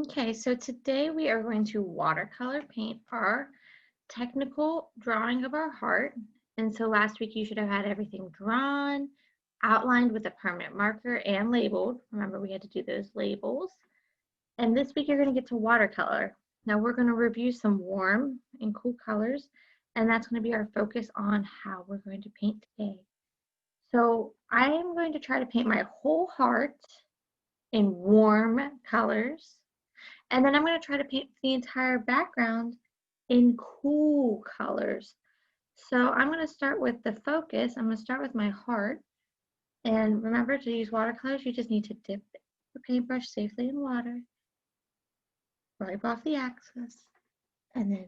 Okay, so today we are going to watercolor paint our technical drawing of our heart. And so last week you should have had everything drawn, outlined with a permanent marker and labeled. Remember, we had to do those labels. And this week you're going to get to watercolor. Now we're going to review some warm and cool colors, and that's going to be our focus on how we're going to paint today. So I am going to try to paint my whole heart in warm colors. And then I'm going to try to paint the entire background in cool colors. So I'm going to start with the focus. I'm going to start with my heart. And remember, to use watercolors, you just need to dip the paintbrush safely in water, wipe off the excess, and then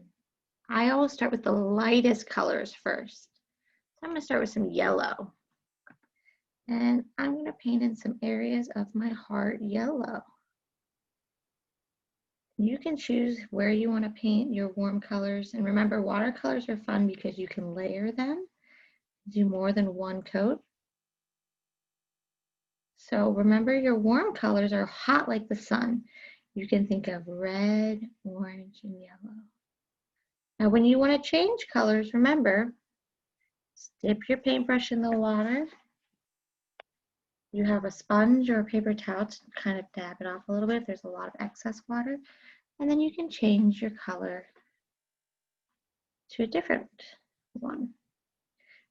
I always start with the lightest colors first. So I'm going to start with some yellow. And I'm going to paint in some areas of my heart yellow. You can choose where you want to paint your warm colors. And remember, watercolors are fun because you can layer them, do more than one coat. So remember, your warm colors are hot like the sun. You can think of red, orange, and yellow. Now, when you want to change colors, remember, dip your paintbrush in the water. You have a sponge or a paper towel to kind of dab it off a little bit if there's a lot of excess water. And then you can change your color to a different one.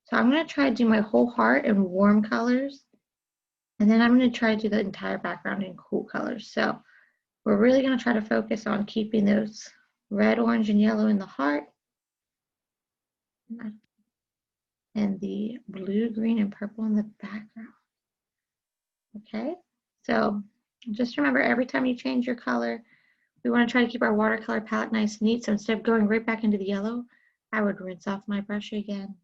So I'm going to try to do my whole heart in warm colors, and then I'm going to try to do the entire background in cool colors. So we're really going to try to focus on keeping those red, orange, and yellow in the heart, and the blue, green, and purple in the background. Okay, so just remember, every time you change your color, we want to try to keep our watercolor palette nice and neat. So instead of going right back into the yellow, I would rinse off my brush again,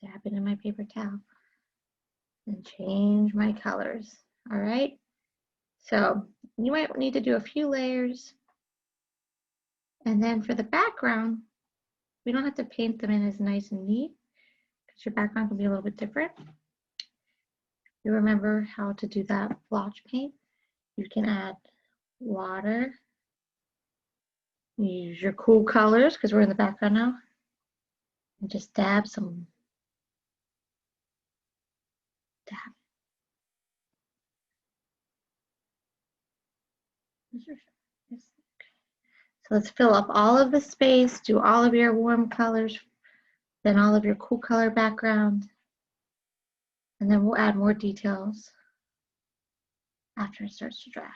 dab it in my paper towel, and change my colors. All right, so you might need to do a few layers. And then for the background, we don't have to paint them in as nice and neat because your background can be a little bit different. You remember how to do that blotch paint. You can add water. You use your cool colors because we're in the background now. And just dab some. Dab. So let's fill up all of the space, do all of your warm colors, then all of your cool color background. And then we'll add more details after it starts to dry.